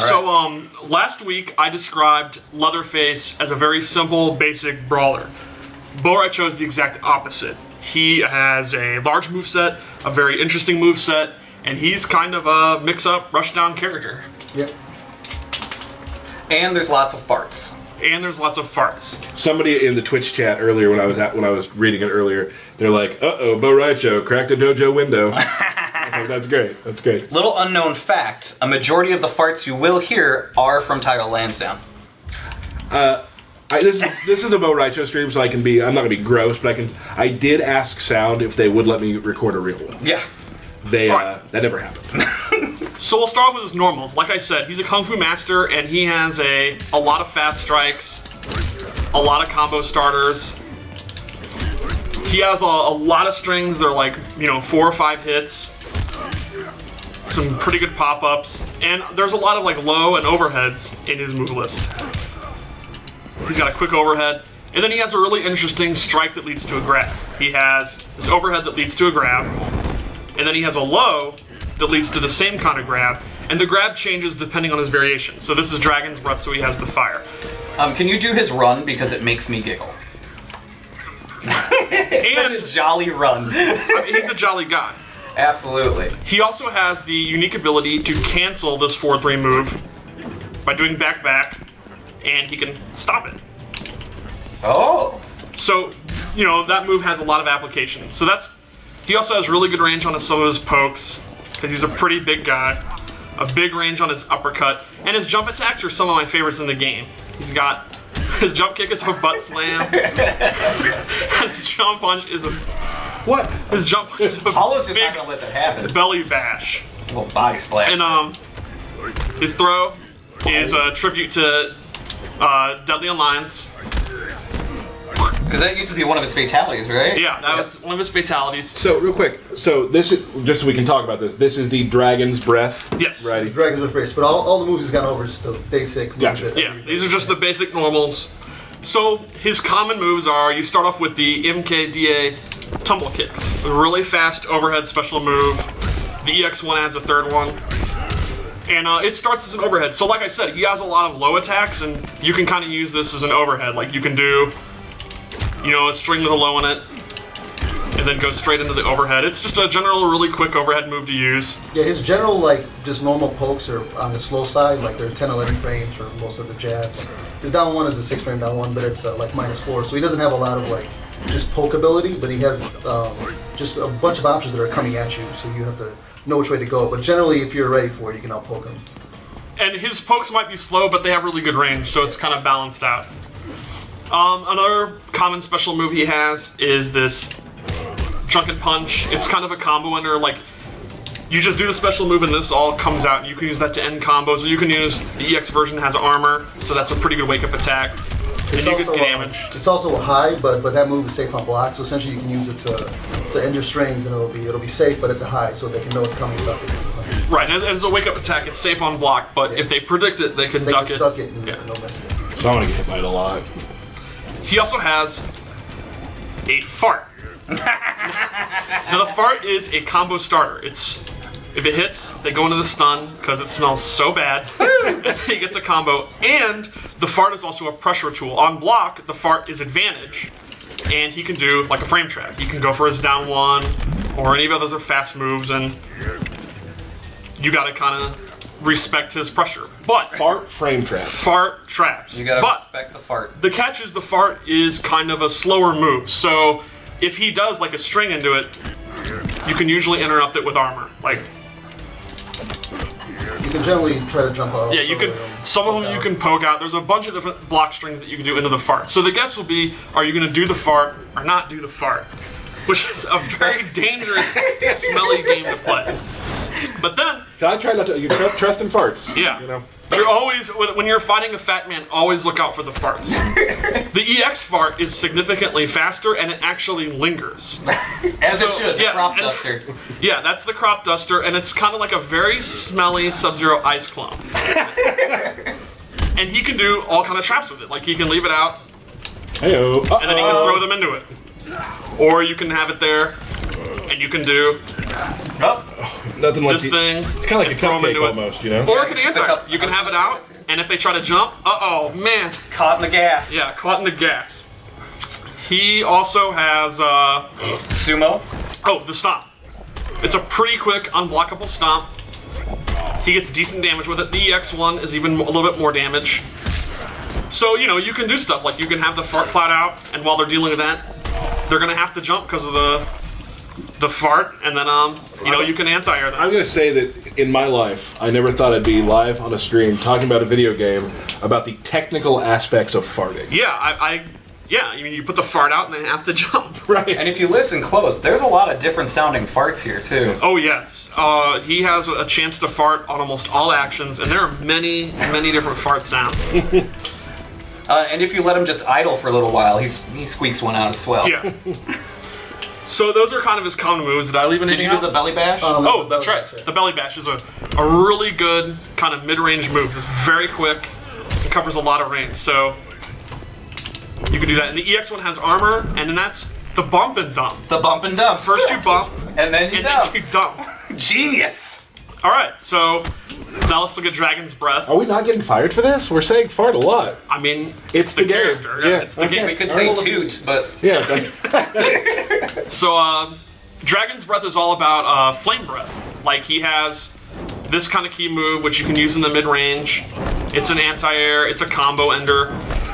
So, last week I described Leatherface as a very simple, basic brawler. Rai Cho is the exact opposite. He has a large moveset, a very interesting moveset, and he's kind of a mix-up, rush-down character. Yep. And there's lots of farts. Somebody in the Twitch chat earlier when I was reading it earlier, they're like, "Uh-oh, Rai Cho cracked a dojo window." I was like, "That's great. That's great." Little unknown fact: a majority of the farts you will hear are from Tyler Lansdowne. This is a Rai Cho stream, so I'm not gonna be gross, but I did ask Sound if they would let me record a real one. Yeah. That never happened. So we'll start with his normals. Like I said, he's a Kung Fu master, and he has a lot of fast strikes, a lot of combo starters. He has a lot of strings. They're like, 4 or 5 hits. Some pretty good pop-ups, and there's a lot of like low and overheads in his move list. He's got a quick overhead, and then he has a really interesting strike that leads to a grab. He has this overhead that leads to a grab, and then he has a low that leads to the same kind of grab, and the grab changes depending on his variation. So this is Dragon's Breath, so he has the fire. Can you do his run, because it makes me giggle? It's such a jolly run. He's a jolly guy. Absolutely. He also has the unique ability to cancel this 4-3 move by doing back, and he can stop it. Oh. So, that move has a lot of applications. So he also has really good range on some of his pokes, because he's a pretty big guy. A big range on his uppercut. And his jump attacks are some of my favorites in the game. He's got, his jump kick is a butt slam. And his jump punch is a... What? His jump punch is a Hollow's just big not gonna let that happen. belly bash. A little body splash. And his throw is a tribute to Deadly Alliance. Because that used to be one of his fatalities, right? Yeah, that was one of his fatalities. So real quick, this is just so we can talk about this. This is the Dragon's Breath. Yes. Right. Dragon's Breath first, but all the moves he's gone over just the basic moves. Gotcha. Yeah, these are just the basic normals. So his common moves are, you start off with the MKDA tumble kicks. A really fast overhead special move. The EX1 adds a third one. And it starts as an overhead. So like I said, he has a lot of low attacks, and you can kind of use this as an overhead. Like you can do, a string with a low in it, and then go straight into the overhead. It's just a general, really quick overhead move to use. Yeah, his general, just normal pokes are on the slow side, like they're 10, 11 frames for most of the jabs. His down one is a 6-frame down one, but it's -4, so he doesn't have a lot of just poke ability, but he has just a bunch of options that are coming at you, so you have to know which way to go. But generally, if you're ready for it, you can out-poke him. And his pokes might be slow, but they have really good range, so it's kind of balanced out. Another common special move he has is this Drunken Punch. It's kind of a combo ender, you just do the special move and this all comes out. You can use that to end combos, or you can use the EX version has armor, so that's a pretty good wake-up attack. And you can damage. It's also a high, but that move is safe on block, so essentially you can use it to end your strings, and it'll be safe, but it's a high, so they can know it's coming. Duck it. Right, and as a wake-up attack, it's safe on block, but if they predict it, they can duck it. Duck it and no messing. So I want to get hit by it a lot. He also has a fart. Now the fart is a combo starter. If it hits, they go into the stun because it smells so bad. And then he gets a combo. And the fart is also a pressure tool. On block, the fart is advantage. And he can do like a frame trap. He can go for his down one, or any of those are fast moves, and you gotta kind of respect his pressure. But Fart frame trap. Fart traps. You gotta respect the fart. The catch is the fart is kind of a slower move. So if he does like a string into it, you can usually interrupt it with armor. You can generally try to jump out. Yeah, you can. Some of them you can poke out. There's a bunch of different block strings that you can do into the fart. So the guess will be: are you going to do the fart or not do the fart? Which is a very dangerous, smelly game to play. But then, I try not to. You trust in farts. Yeah. You're always, when you're fighting a fat man, always look out for the farts. The EX fart is significantly faster, and it actually lingers. As it should, the crop duster. Yeah, that's the crop duster, and it's kind of like a very smelly Sub-Zero ice clone. And he can do all kind of traps with it. Like, he can leave it out, Hey-o. and then he can throw them into it. Or you can have it there, and you can do... Oh. Nothing like this thing. It's kind of like a and throw 'em cupcake into it. almost, you know? Or it can It's a anti. cup- You can I was have it gonna out, say that, and if they try to jump, uh-oh, man. Caught in the gas. Yeah, caught in the gas. He also has, Sumo. oh, the stomp. It's a pretty quick, unblockable stomp. He gets decent damage with it. The EX1 is even a little bit more damage. So, you know, you can do stuff like you can have the fart cloud out, and while they're dealing with that, they're gonna have to jump because of the fart, and then, you know, you can anti-air them. I'm going to say that in my life, I never thought I'd be live on a stream talking about a video game about the technical aspects of farting. Yeah, yeah, I mean, you put the fart out and they have to jump. Right. And if you listen close, there's a lot of different sounding farts here too. Oh, yes. He has a chance to fart on almost all actions, and there are many, many different fart sounds. And if you let him just idle for a little while, he squeaks one out as well. Yeah. So those are kind of his common moves. Did I leave Did anything you do out? the belly bash? Oh, that's right. The belly bash is a really good kind of mid-range move. It's very quick. It covers a lot of range. So you can do that. And the EX1 has armor, and then that's the bump and dump. The bump and dump. First you bump, and then you and dump. then you dump. Genius. All right, so now let's look at Dragon's Breath. Are we not getting fired for this? We're saying fart a lot. I mean, It's the the game. character. Yeah, It's the okay. game. We could All say right. toot, but Yeah. that's- So, Dragon's Breath is all about Flame Breath. Like, he has this kind of key move, which you can use in the mid-range. It's an anti-air, it's a combo ender.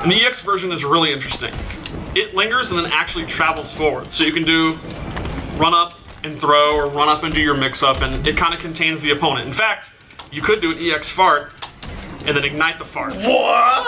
And the EX version is really interesting. It lingers and then actually travels forward. So you can do run up and throw, or run up and do your mix-up, and it kind of contains the opponent. In fact, you could do an EX fart and then ignite the fart. what?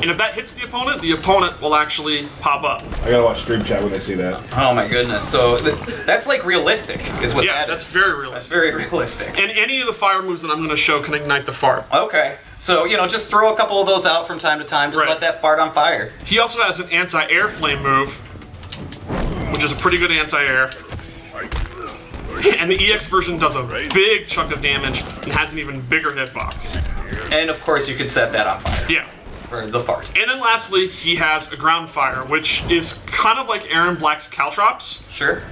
And if that hits the opponent will actually pop up. I gotta watch stream chat when they see that. Oh my goodness. So that's like realistic, is what Yeah, that that's is. very realistic. That's very realistic. And any of the fire moves that I'm going to show can ignite the fart. Okay. So, you know, just throw a couple of those out from time to time. Just Right. let that fart on fire. He also has an anti-air flame move, which is a pretty good anti-air. And the EX version does a big chunk of damage and has an even bigger hitbox. And of course, you could set that on fire. Yeah. For the fart. And then lastly, he has a ground fire, which is kind of like Aaron Black's Caltrops. Sure.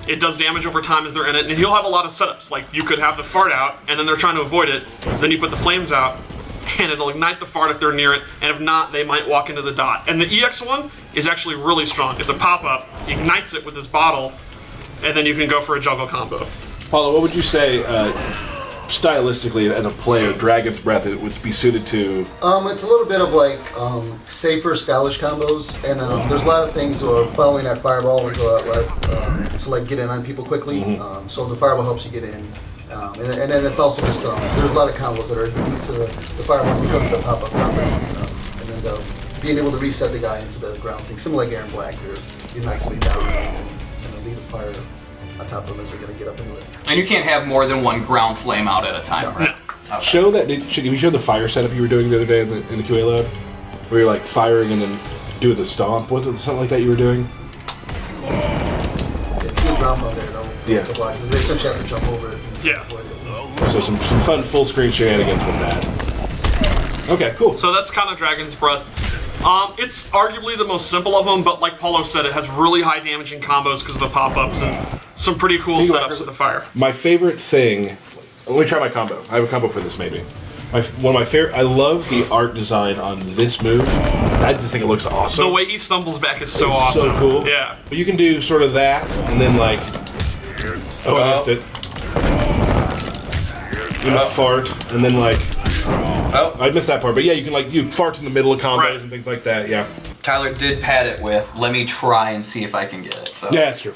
It does damage over time as they're in it, and he'll have a lot of setups. Like, you could have the fart out, and then they're trying to avoid it. Then you put the flames out, and it'll ignite the fart if they're near it, and if not, they might walk into the dot. And the EX one is actually really strong. It's a pop-up, he ignites it with his bottle, and then you can go for a juggle combo. Paula, what would you say, stylistically, as a player, Dragon's Breath it would be suited to? It's a little bit of like safer, stylish combos, and there's a lot of things following that fireball is to like get in on people quickly. So the fireball helps you get in, and then it's also just there's a lot of combos that are unique to the fireball because of the pop-up combo, and then being able to reset the guy into the ground thing, similar like Aaron Black, where you knock somebody down and then leave the fire on top of them as they're gonna get up into it. And you can't have more than one ground flame out at a time, No. right? Okay. Show that. Did you show the fire setup you were doing the other day in the QA lab? Where you're like firing and then doing the stomp? Was it something like that you were doing? Yeah, if you do ground pound there, don't Yeah. block, because they essentially have to jump over it. Yeah. So some fun full screen shenanigans with that. Okay, cool. So that's kind of Dragon's Breath. It's arguably the most simple of them, but like Paulo said, it has really high damaging combos because of the pop-ups and some pretty cool You go setups after- with the fire. My favorite thing. Let me try my combo. I have a combo for this, maybe. One of my favorite. I love the art design on this move. I just think it looks awesome. The way he stumbles back is so It's awesome. so cool. Yeah. But you can do sort of that, and then like. Oh, I missed it. You know, fart, and then like. Oh, I missed that part, but yeah, you can like you farts in the middle of combos Right. and things like that. Yeah. Tyler did pad it with, let me try and see if I can get it. So. Yeah, that's true.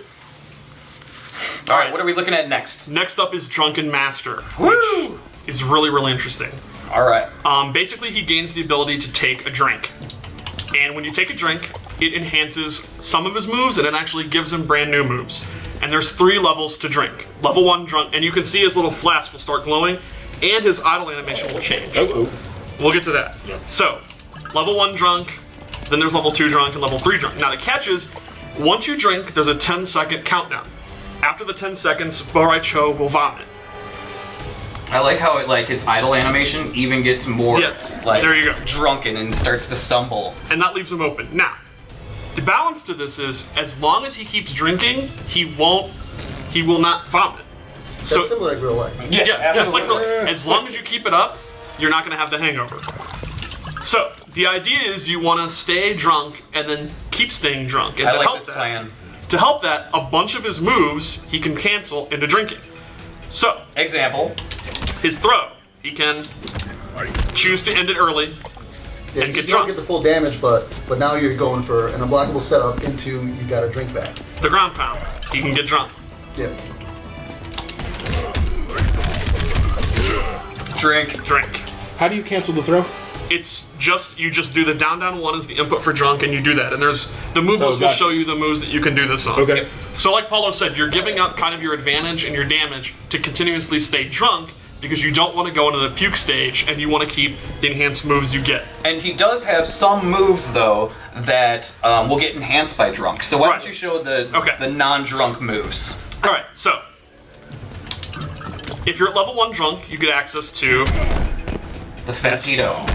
All right, what are we looking at next? Next up is Drunken Master, Woo! which is really, really interesting. All right. Basically, he gains the ability to take a drink. And when you take a drink, it enhances some of his moves, and it actually gives him brand new moves. And there's 3 levels to drink. Level 1 drunk, and you can see his little flask will start glowing, and his idle animation will change. Oh. We'll get to that. So, level 1 drunk, then there's level 2 drunk, and level 3 drunk. Now the catch is, once you drink, there's a 10-second countdown. After the 10 seconds, Rai Cho will vomit. I like how his idle animation even gets more Yes, there you go. drunken and starts to stumble. And that leaves him open. Now, the balance to this is, as long as he keeps drinking, he will not vomit. That's similar to real life. Yeah, just like as long as you keep it up, you're not going to have the hangover. So the idea is you want to stay drunk and then keep staying drunk. And I to like help this that, plan. To help that, a bunch of his moves he can cancel into drinking. So Example. his throw, he can choose to end it early Yeah, and you get don't drunk. get the full damage, but now you're going for an unblockable setup into you got to drink back. The ground pound, he can get drunk. Yeah. Drink. How do you cancel the throw? It's just, you just do the down one as the input for drunk, and you do that. And there's, the move list will gotcha. show you the moves that you can do this on. Okay. So like Paulo said, you're giving up kind of your advantage and your damage to continuously stay drunk because you don't want to go into the puke stage and you want to keep the enhanced moves you get. And he does have some moves though that will get enhanced by drunk. So why Right. don't you show the Okay. the non-drunk moves? All right, so if you're at level 1 drunk, you get access to, The Fatito.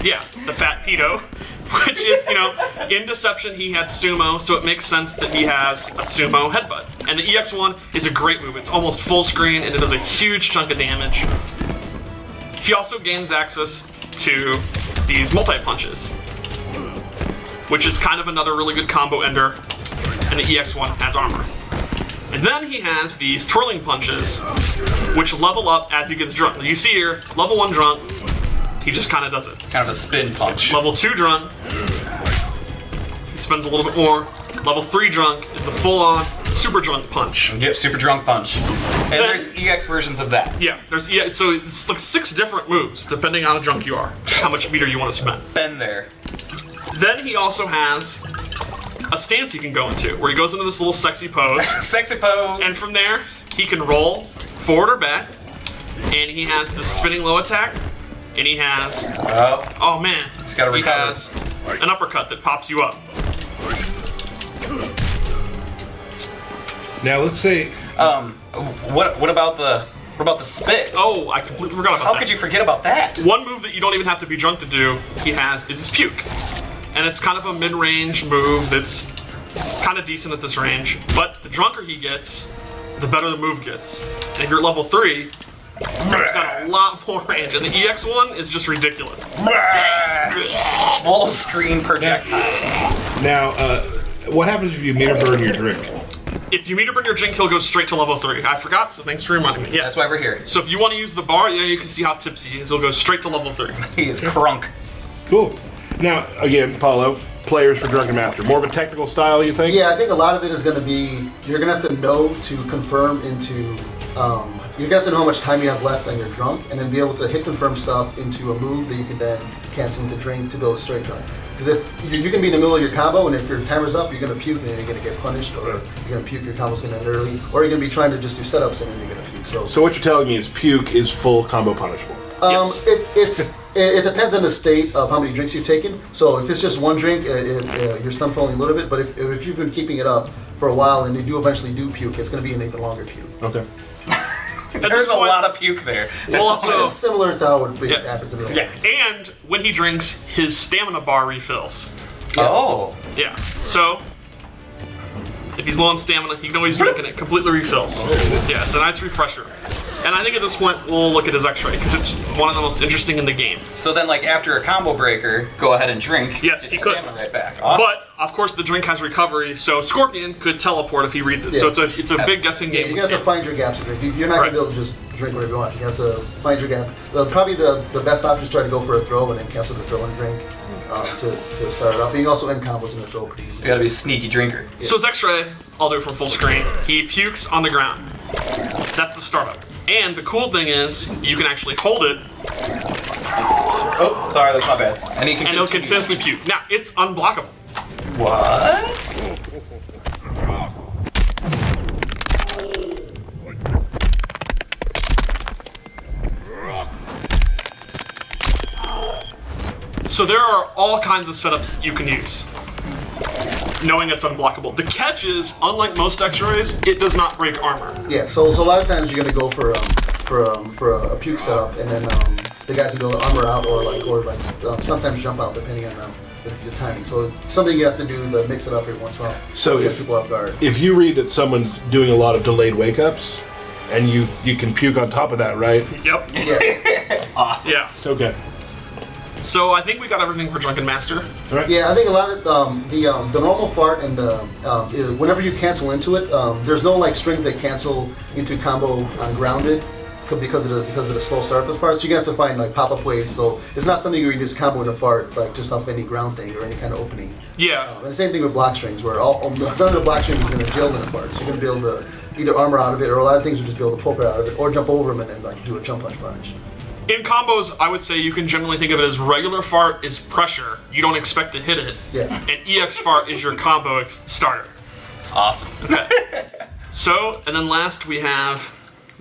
yeah, the Fat Pedo, which is, in Deception he had Sumo, so it makes sense that he has a Sumo headbutt. And the EX1 is a great move. It's almost full screen and it does a huge chunk of damage. He also gains access to these multi-punches, which is kind of another really good combo ender, and the EX1 has armor. And then he has these twirling punches, which level up as he gets drunk. You see here, level 1 drunk, he just kind of does it. Kind of a spin punch. Level 2 drunk, he spends a little bit more. Level 3 drunk is the full-on super drunk punch. Yep, super drunk punch. And there's EX versions of that. Yeah, so it's like 6 different moves, depending on how drunk you are, how much meter you want to spend. Been there. Then he also has a stance he can go into, where he goes into this little sexy pose, Sexy pose. and from there, he can roll forward or back, and he has the spinning low attack, and he has, oh man, He's gotta he recover. has an uppercut that pops you up. Now let's say What about the spit? Oh, I completely forgot about that. How could you forget about that? One move that you don't even have to be drunk to do, he has, is his puke. And it's kind of a mid-range move that's kind of decent at this range. But the drunker he gets, the better the move gets. And if you're at level 3, it's got a lot more range. And the EX1 is just ridiculous. Full screen projectile. now, what happens if you meter burn your drink? If you meter burn your drink, he'll go straight to level 3. I forgot, so thanks for reminding me. Yeah. That's why we're here. So if you want to use the bar, you can see how tipsy he is. He'll go straight to level 3. He is crunk. Cool. Now, again, Paulo, players for Drunken Master. More of a technical style, you think? Yeah, I think a lot of it is going to be, you're going to have to know to confirm into, you're going to have to know how much time you have left on your drunk, and then be able to hit confirm stuff into a move that you can then cancel into drink to build a straight drunk. Because if you can be in the middle of your combo, and if your timer's up, you're going to puke and you're going to get punished, or you're going to puke, your combo's going to end early, or you're going to be trying to just do setups and then you're going to puke. So what you're telling me is puke is full combo punishable. Yes. It depends on the state of how many drinks you've taken. So if it's just one drink, you're stun falling a little bit. But if you've been keeping it up for a while and you do eventually do puke, it's going to be an even longer puke. Okay. There's a lot of puke there. Well, also, Which is similar to how it happens in real life. Yeah. and when he drinks, his stamina bar refills. Oh. Yeah, so if he's low on stamina, he can always drink and it completely refills. Yeah, it's a nice refresher. And I think at this point, we'll look at his X-Ray, because it's one of the most interesting in the game. So then, like, after a combo breaker, go ahead and drink. Yes, Get he your could. stamina right back. Awesome. But, of course, the drink has recovery, so Scorpion could teleport if he reads it. So Yeah. it's a big guessing Yeah, game. you have to find your gaps to drink. You're not going to be able to just drink whatever you want. You have to find your gap. Probably the best option is try to go for a throw and then cancel the throw and drink to start it off. And you can also end combos in the throw pretty easy. You gotta be a sneaky drinker. So his X-Ray, I'll do it from full screen. He pukes on the ground. That's the startup. And the cool thing is, you can actually hold it, Oh, sorry, that's not bad. And he can and it'll continue. continuously puke. Now, it's unblockable. What? So there are all kinds of setups you can use, knowing it's unblockable. The catch is, unlike most X-Rays, it does not break armor. Yeah, so a lot of times you're gonna go for a puke setup, and then the guys will go armor out or sometimes jump out depending on the timing. So it's something you have to do to mix it up every once in a while. So to get if- people off guard. If you read that someone's doing a lot of delayed wake-ups, and you can puke on top of that, right? Yep. Yeah. Awesome. Yeah. Okay. So I think we got everything for Drunken Master. All right. Yeah, I think a lot of the normal fart and whenever you cancel into it, there's no like strings that cancel into combo on grounded because of the slow start of the fart. So you're gonna have to find like pop-up ways. So it's not something you can just combo in a fart like just off any ground thing or any kind of opening. Yeah. And the same thing with block strings, where none of the block strings is gonna gel in a fart. So you're gonna be able to either armor out of it, or a lot of things will just be able to poke out of it, or jump over them and then like do a jump punch punish. In combos, I would say you can generally think of it as regular fart is pressure. You don't expect to hit it. Yeah. And EX fart is your combo starter. Awesome. Okay. So, and then last we have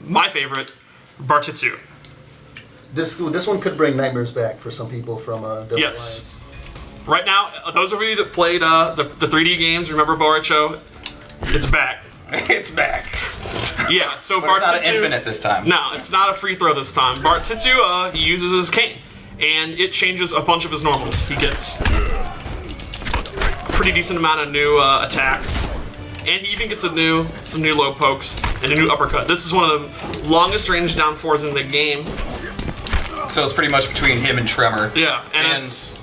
my favorite, Bartitsu. This one could bring nightmares back for some people from Devil Yes. Right now, those of you that played the 3D games, remember Rai Cho? It's back. It's back. Yeah, so But it's not Bartitsu... an infinite this time. No, it's not a free throw this time. Bartitsu, he uses his cane, and it changes a bunch of his normals. He gets a pretty decent amount of new attacks, and he even gets some new low pokes and a new uppercut. This is one of the longest range down fours in the game. So it's pretty much between him and Tremor. Yeah, And it's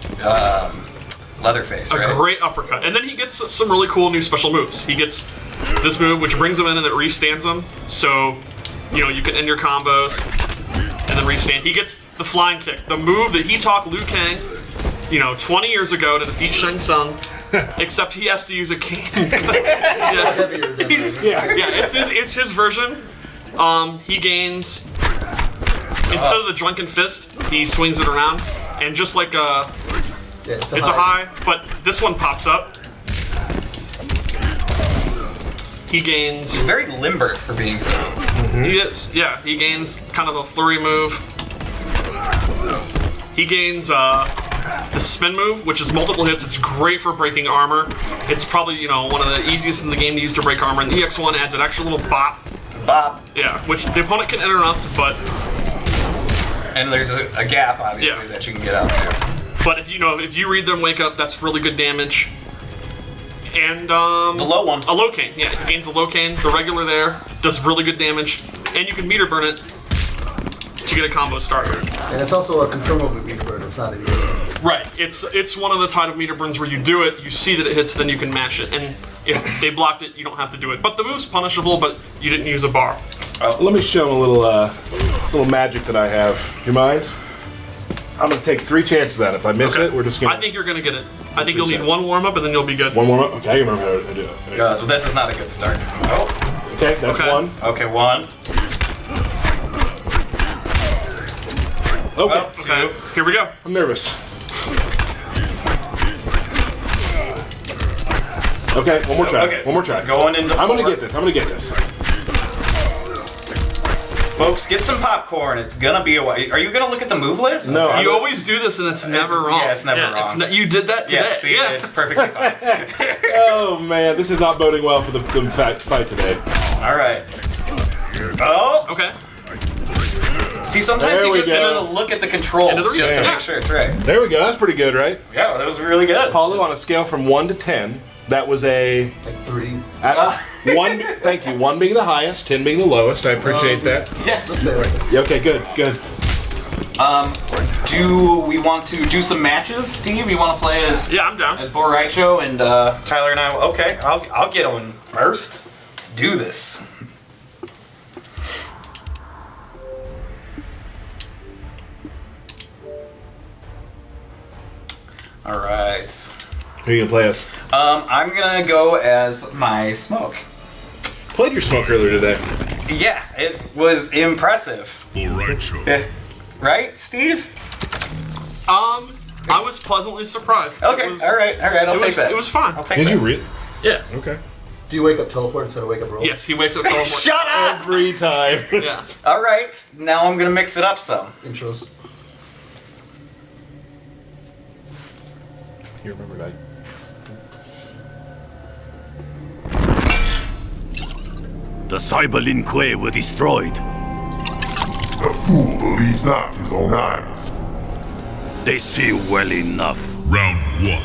Leatherface, a right? great uppercut. And then he gets some really cool new special moves. He gets this move, which brings him in and it restands him. So, you can end your combos and then restand. He gets the flying kick, the move that he taught Liu Kang, 20 years ago to defeat Shang Tsung, except he has to use a cane. Yeah. Heavier than It's his version. He gains, instead of the drunken fist, he swings it around, and just like it's a high, but this one pops up. He gains. He's very limber for being so. He is, yeah. He gains kind of a flurry move. He gains the spin move, which is multiple hits. It's great for breaking armor. It's probably one of the easiest in the game to use to break armor. And the EX1 adds an extra little bop. Bop. Yeah, which the opponent can interrupt, but. And there's a gap, obviously, that you can get out to. But if you read them wake up, that's really good damage. And The low one. a low cane, yeah, he gains a low cane. The regular there does really good damage, and you can meter burn it to get a combo starter. And it's also a confirmable meter burn. It's not an easy. Right, it's one of the type of meter burns where you do it, you see that it hits, then you can mash it, and if they blocked it, you don't have to do it. But the move's punishable, but you didn't use a bar. Let me show him a little magic that I have. You mind? I'm gonna take 3 chances at it. If I miss it, we're just gonna. I think you're gonna get it. I think you'll need one warm up, and then you'll be good. One more. Okay, I remember how to do it. This is not a good start. Oh. Okay, that's Okay. one. Okay, one. Okay, Okay, here we go. I'm nervous. Okay, one more try. Okay. One more try. Going into I'm gonna 4. get this. I'm gonna get this. Folks, get some popcorn. It's gonna be a while. Are you gonna look at the move list? No, Okay. You always do this, and it's never wrong. Yeah, it's never wrong. You did that today. Yeah, see, it's perfectly fine. Oh man, this is not boding well for the fight today. All right. Oh. Okay. See, sometimes There you we just need go. to look at the controls Into the just to reset. make sure it's right. There we go. That's pretty good, right? Yeah, that was really good. Paulo, on a scale from 1 to 10, that was a Like 3. one. Thank you. 1 being the highest, 10 being the lowest. I appreciate that. Yeah. Let's say like that. Yeah, okay, good, good. Do we want to do some matches, Steve? You want to play as Yeah, I'm down. Rai Cho and Tyler and I? Okay, I'll get one first. Let's do this. All right. Who are you gonna play as? I'm gonna go as my smoke. Played your smoke earlier today. Yeah, it was impressive. Rai Cho. Right, Steve? I was pleasantly surprised. Okay, It was, all right, I'll take that. It was fun. I'll take Did that. you read? Yeah. Okay. Do you wake up teleport instead of wake up roll? Yes, he wakes up teleport. Shut up! Every time. Yeah. All right, now I'm gonna mix it up some. Intros. You remember that? The Cyberlin Quay were destroyed. The fool believes not his own eyes. They see well enough. Round 1.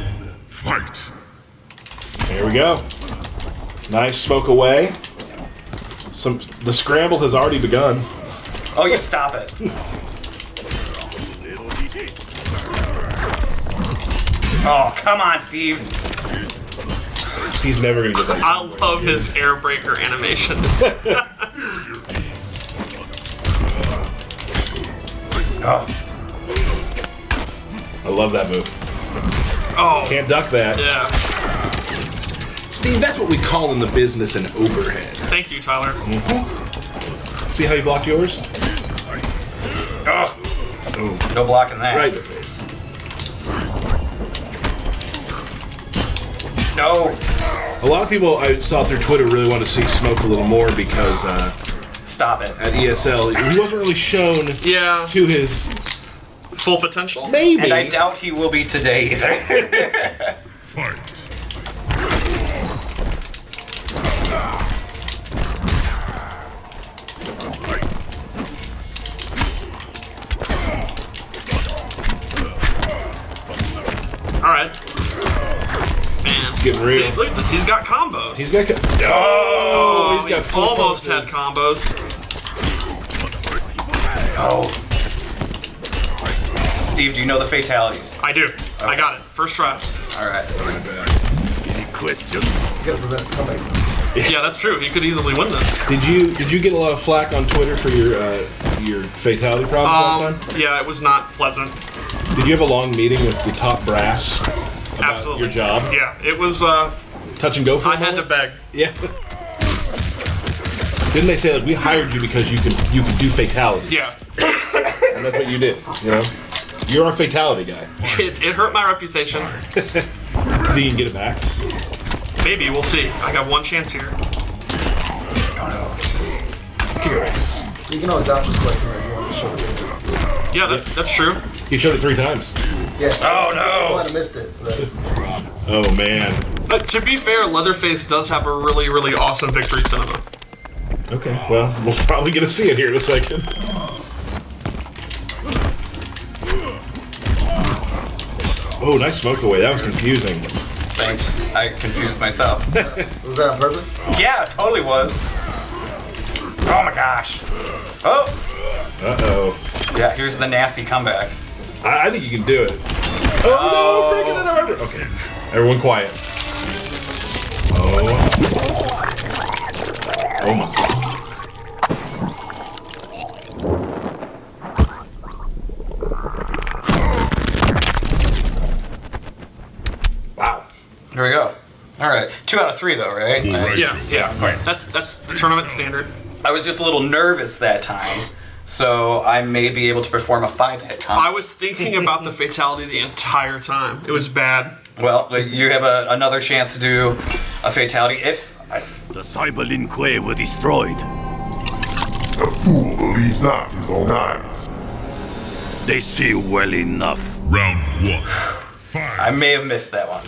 Fight. There we go. Nice smoke away. The scramble has already begun. Oh, you stop it. Oh, come on, Steve. He's never gonna get that. I love his air breaker animation. Oh, I love that move. Oh, Can't duck that. yeah. Steve, that's what we call in the business an overhead. Thank you, Tyler. See how you blocked yours? oh. Oh, No blocking that. right in the face. No. A lot of people I saw through Twitter really want to see Smoke a little more because Stop it. at ESL he wasn't really shown Yeah, to his full potential. maybe. And I doubt he will be today either. Fight. All right. Man, it's getting real. See, look at this. He's got combos. He's got. oh, he's got he full almost punches. had combos. Oh. Steve, do you know the fatalities? I do. I got it. First try. All right. Any questions? You gotta prevent his comeback. Yeah, that's true. He could easily win this. Did you get a lot of flack on Twitter for your fatality problems last time? Yeah, it was not pleasant. Did you have a long meeting with the top brass about Absolutely. your job? Yeah, it was. Touch and go for a I had to moment? beg. Yeah. Didn't they say like we hired you because you could do fatality? Yeah, And that's what you did. You know, you're our fatality guy. it hurt my reputation. Think you can get it back? Maybe we'll see. I got one chance here. Kick it race. You can always option select where you want to show it. Yeah, that's true. You showed it 3 times. Yeah. Oh, no. I might have missed it. But Oh man. But to be fair, Leatherface does have a really, really awesome victory cinema. Okay. Well, we'll probably get to see it here in a second. Oh, nice smoke away. That was confusing. Thanks. I confused myself. was that on purpose? Yeah, it totally was. Oh my gosh. Oh. Uh-oh. Yeah, here's the nasty comeback. I think you can do it. Oh, no, breaking it harder. Okay. Everyone quiet. Oh. Oh my God. Wow. Here we go. All right, 2 out of 3 though, right? Yeah. All right. That's the tournament standard. I was just a little nervous that time, so I may be able to perform a 5-hit combo. I was thinking about the fatality the entire time. It was bad. Well, you have another chance to do a fatality if. The Cyberlin were destroyed. A fool believes not his own eyes. They see well enough. Round 1. Fight. I may have missed that one.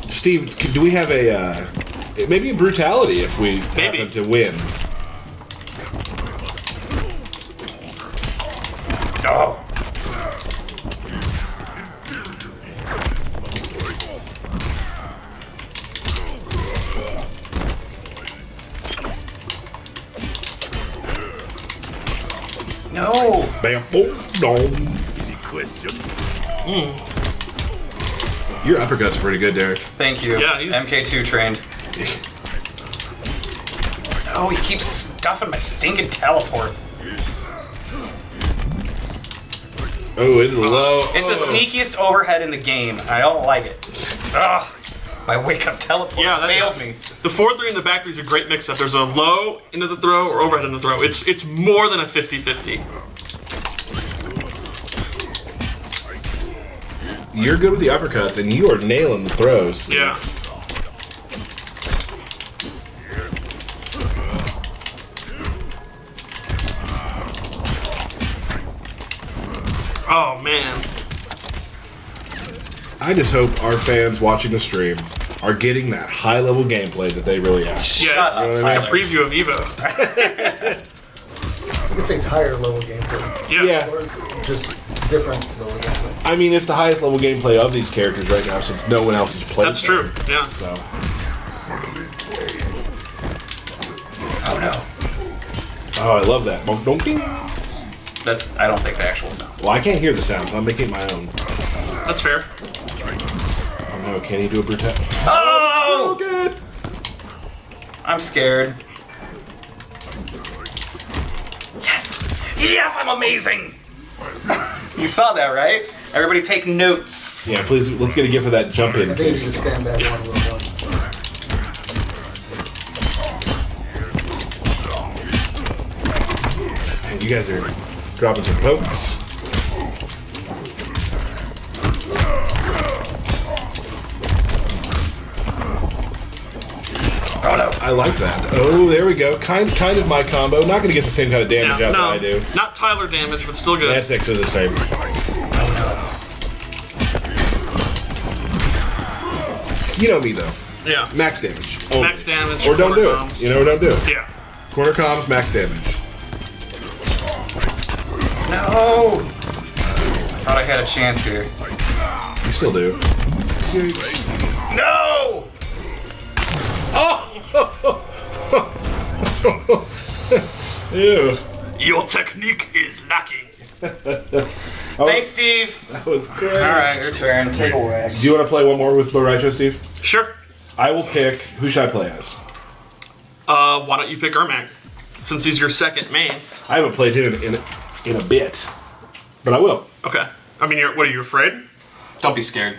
Steve, do we have a maybe a brutality if we Maybe. happen to win? Oh. No. Bam, boom, dong. Any questions? Your uppercut's pretty good, Derek. Thank you. Yeah, he's- MK2 trained. No, he keeps stuffing my stinking teleport. Oh, it's low. It's the sneakiest overhead in the game. I don't like it. Ugh. My wake-up teleport Yeah, that failed me. The 4-3 and the back 3 is a great mix-up. There's a low into the throw or overhead in the throw. It's more than a 50-50. You're good with the uppercuts, and you are nailing the throws. Yeah. Oh man. I just hope our fans watching the stream are getting that high-level gameplay that they really ask. Yeah, Shut it's up, like a Tyler. preview of Evo. You could say it's higher level gameplay. Yeah. Or just different level gameplay. I mean, it's the highest level gameplay of these characters right now since no one else has played. That's true. them. Yeah. So, Oh no. Oh, I love that. Bonk, bonk, ding. That's, I don't think the actual sound. Well, I can't hear the sound, so I'm making it my own. That's fair. Oh no, can he do a brutality? Oh! Good. I'm scared. Yes! Yes, I'm amazing! You saw that, right? Everybody take notes. Yeah, please, let's get a gift of that jump in. I think you need to spam back one a little more. Man, you guys are dropping some pokes. Oh no. I like that. Oh, there we go. Kind of my combo. Not going to get the same kind of damage out that I do. Not Tyler damage, but still good. That's actually the same. You know me though. Yeah. Max damage. Only. Max damage. Or don't corner do comms. it. You know, or don't do it. Yeah. Corner comms, max damage. No! Thought I had a chance here. You still do. No! Ew. Your technique is lacking. Thanks, Steve. That was great. Alright, your turn. Take away. Do you want to play one more with Rai Cho, Steve? Sure. I will pick. Who should I play as? Why don't you pick Ermac? Since he's your second main. I haven't played him in a bit, but I will. Okay. I mean, what are you afraid? Don't be scared.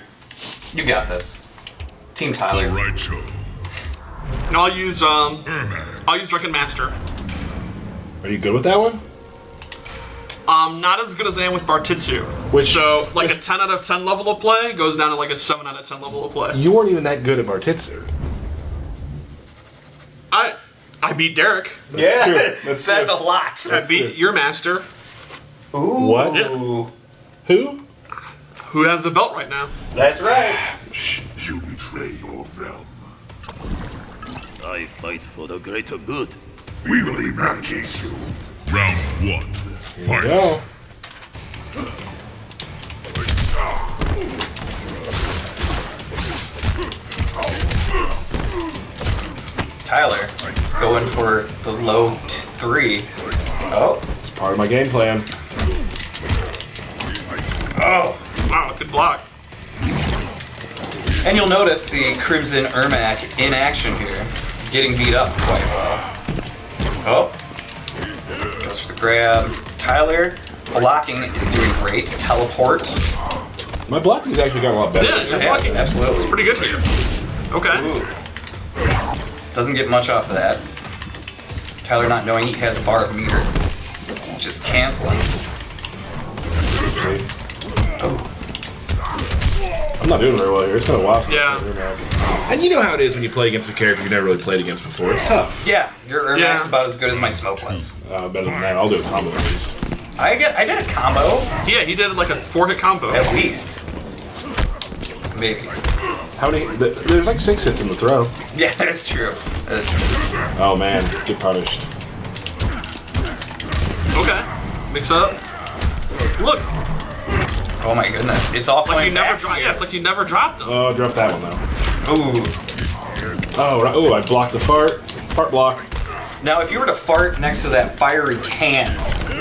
You got this. Team Tyler. Rai Cho. And I'll use Ermac. I'll use Drunken Master. Are you good with that one? Not as good as I am with Bartitsu. Which- So, like a 10 out of 10 level of play goes down to like a 7 out of 10 level of play. You weren't even that good at Bartitsu. I beat Derek. Yeah, true. That's says true. a lot. I beat true. your master, Ooh. What? Who? who has the belt right now. That's right. You betray your realm. I fight for the greater good. We will eradicate you. Round 1. Fight. Go. Tyler, going for the low 3. Oh. It's part of my game plan. Oh. Wow, good block. And you'll notice the Crimson Ermac in action here, getting beat up quite well. Oh. Goes for the grab. Tyler, blocking is doing great. Teleport. My blocking's actually got a lot better. Yeah, your Yeah, blocking. absolutely. It's pretty good here. Okay. Ooh. Doesn't get much off of that. Tyler not knowing he has a Bart meter. Just canceling. I'm not doing very well here. It's been a while. Yeah. And you know how it is when you play against a character you've never really played against before. It's tough. Yeah, your Ermac's Yeah. about as good as my smokeless. Better than that. I'll do a combo at least. I did a combo, Yeah, he did like a 4-hit combo. at least. Maybe. How many? There's like 6 hits in the throw. Yeah, that is true. That is true. Oh man, get punished. Okay. Mix up. Look, Oh my goodness, it's all it's like playing you never back dropped. here. Yeah, it's like you never dropped them. Oh, drop that one though. Ooh. Oh, right. Oh, I blocked the fart. Fart block. Now, if you were to fart next to that fiery can,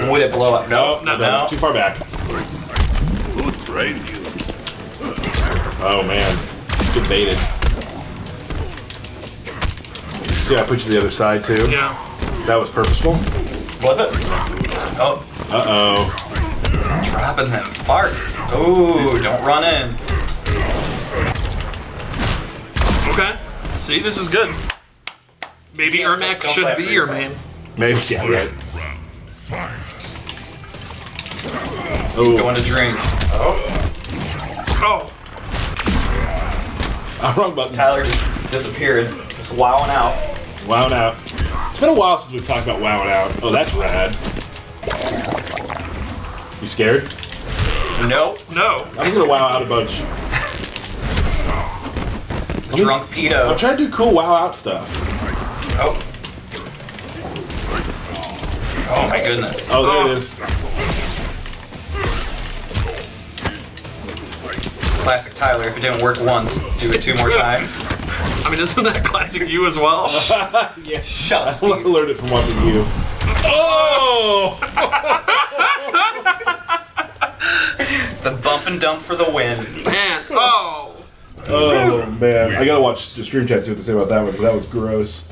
would it blow up? No, no. Too far back. Who trained you? Oh man, get baited. Yeah, I put you to the other side too. Yeah. That was purposeful. Was it? Oh, Uh-oh. dropping them farts. Ooh, don't run in. Okay. See, this is good. Maybe Yeah, Ermac don't should clap be for your yourself. main. Maybe, yeah, right. Fight. Oh, Going to drink. Oh, Oh. wrong button. Tyler just disappeared. Just wowing out. Wowing out. It's been a while since we've talked about wowing out. Oh, that's rad. You scared? Nope. No. I'm just gonna wow out a bunch. Drunk I'm pedo. trying to do cool wow out stuff. Oh. Oh my goodness. Oh, there Oh. it is. Classic Tyler. If it didn't work once, do it 2 more times. I mean, isn't that classic you as well? Yeah. Shut I up, Steve. learned it from watching you. Oh! The bump and dump for the win. Man, oh. Oh man, I gotta watch the stream chat to see what to say about that one, because that was gross.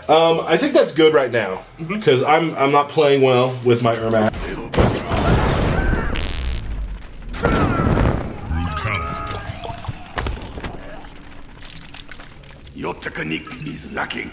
I think that's good right now, because I'm not playing well with my Ermac. Your technique is lacking.